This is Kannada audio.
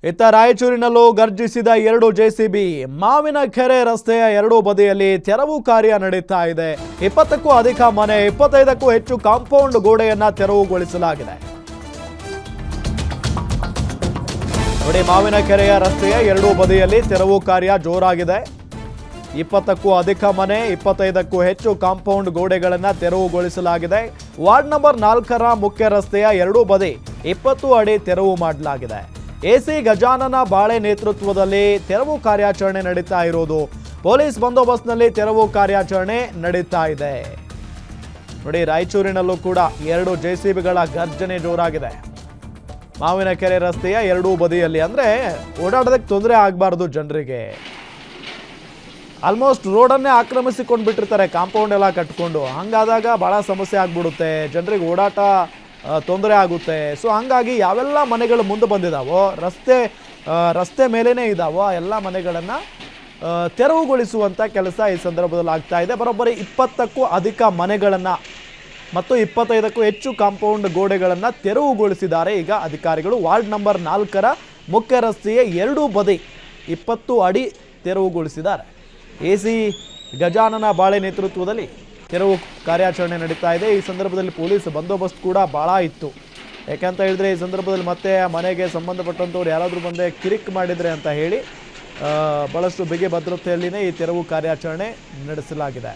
ಇತ್ತ ರಾಯಚೂರಿನಲ್ಲೂ ಗರ್ಜಿಸಿದ 2 ಜೆಸಿಬಿ ಮಾವಿನಕೆರೆ ರಸ್ತೆಯ ಎರಡೂ ಬದಿಯಲ್ಲಿ ತೆರವು ಕಾರ್ಯ ನಡೀತಾ ಇದೆ. 20ಕ್ಕೂ ಅಧಿಕ ಮನೆ, 25ಕ್ಕೂ ಹೆಚ್ಚು ಕಾಂಪೌಂಡ್ ಗೋಡೆಯನ್ನ ತೆರವುಗೊಳಿಸಲಾಗಿದೆ. ನೋಡಿ, ಮಾವಿನಕೆರೆಯ ರಸ್ತೆಯ ಎರಡೂ ಬದಿಯಲ್ಲಿ ತೆರವು ಕಾರ್ಯ ಜೋರಾಗಿದೆ. 20ಕ್ಕೂ ಅಧಿಕ ಮನೆ, 25ಕ್ಕೂ ಹೆಚ್ಚು ಕಾಂಪೌಂಡ್ ಗೋಡೆಗಳನ್ನು ತೆರವುಗೊಳಿಸಲಾಗಿದೆ. ವಾರ್ಡ್ ನಂಬರ್ 4ರ ಮುಖ್ಯ ರಸ್ತೆಯ ಎರಡೂ ಬದಿ 20 ಅಡಿ ತೆರವು ಮಾಡಲಾಗಿದೆ. ಎಸಿ ಗಜಾನನ ಬಾಳೆ ನೇತೃತ್ವದಲ್ಲಿ ತೆರವು ಕಾರ್ಯಾಚರಣೆ ನಡೀತಾ ಇರೋದು. ಪೊಲೀಸ್ ಬಂದೋಬಸ್ತ್ನಲ್ಲಿ ತೆರವು ಕಾರ್ಯಾಚರಣೆ ನಡೀತಾ ಇದೆ. ನೋಡಿ, ರಾಯಚೂರಿನಲ್ಲೂ ಕೂಡ 2 ಜೆಸಿಬಿಗಳ ಗರ್ಜನೆ ಜೋರಾಗಿದೆ. ಮಾವಿನಕೆರೆ ರಸ್ತೆಯ ಎರಡೂ ಬದಿಯಲ್ಲಿ, ಅಂದ್ರೆ ಓಡಾಡೋದಕ್ಕೆ ತೊಂದರೆ ಆಗಬಾರ್ದು ಜನರಿಗೆ. ಆಲ್ಮೋಸ್ಟ್ ರೋಡನ್ನೇ ಆಕ್ರಮಿಸಿಕೊಂಡು ಬಿಟ್ಟಿರ್ತಾರೆ, ಕಾಂಪೌಂಡ್ ಎಲ್ಲ ಕಟ್ಕೊಂಡು. ಹಂಗಾದಾಗ ಭಾಳ ಸಮಸ್ಯೆ ಆಗ್ಬಿಡುತ್ತೆ, ಜನರಿಗೆ ಓಡಾಟ ತೊಂದರೆ ಆಗುತ್ತೆ. ಸೊ ಹಂಗಾಗಿ ಯಾವೆಲ್ಲ ಮನೆಗಳು ಮುಂದೆ ಬಂದಿದ್ದಾವೋ, ರಸ್ತೆ ಮೇಲೇ ಇದ್ದಾವೋ ಆ ಎಲ್ಲ ಮನೆಗಳನ್ನು ತೆರವುಗೊಳಿಸುವಂಥ ಕೆಲಸ ಈ ಸಂದರ್ಭದಲ್ಲಿ ಆಗ್ತಾ ಇದೆ. ಬರೋಬ್ಬರಿ 20ಕ್ಕೂ ಅಧಿಕ ಮನೆಗಳನ್ನು ಮತ್ತು 25ಕ್ಕೂ ಹೆಚ್ಚು ಕಾಂಪೌಂಡ್ ಗೋಡೆಗಳನ್ನು ತೆರವುಗೊಳಿಸಿದ್ದಾರೆ ಈಗ ಅಧಿಕಾರಿಗಳು. ವಾರ್ಡ್ ನಂಬರ್ 4ರ ಮುಖ್ಯ ರಸ್ತೆಯ ಎರಡೂ ಬದಿ 20 ಅಡಿ ತೆರವುಗೊಳಿಸಿದ್ದಾರೆ. ಎಸಿ ಗಜಾನನ ಬಾಳೆ ನೇತೃತ್ವದಲ್ಲಿ ತೆರವು ಕಾರ್ಯಾಚರಣೆ ನಡೀತಾ ಇದೆ. ಈ ಸಂದರ್ಭದಲ್ಲಿ ಪೊಲೀಸ್ ಬಂದೋಬಸ್ತ್ ಕೂಡ ಭಾಳ ಇತ್ತು. ಯಾಕಂತ ಹೇಳಿದ್ರೆ ಈ ಸಂದರ್ಭದಲ್ಲಿ ಮತ್ತೆ ಮನೆಗೆ ಸಂಬಂಧಪಟ್ಟಂಥವ್ರು ಯಾರಾದರೂ ಬಂದೆ ಕಿರಿಕ್ ಮಾಡಿದರೆ ಅಂತ ಹೇಳಿ ಭಾಳಷ್ಟು ಬಿಗಿ ಭದ್ರತೆಯಲ್ಲಿನೇ ಈ ತೆರವು ಕಾರ್ಯಾಚರಣೆ ನಡೆಸಲಾಗಿದೆ.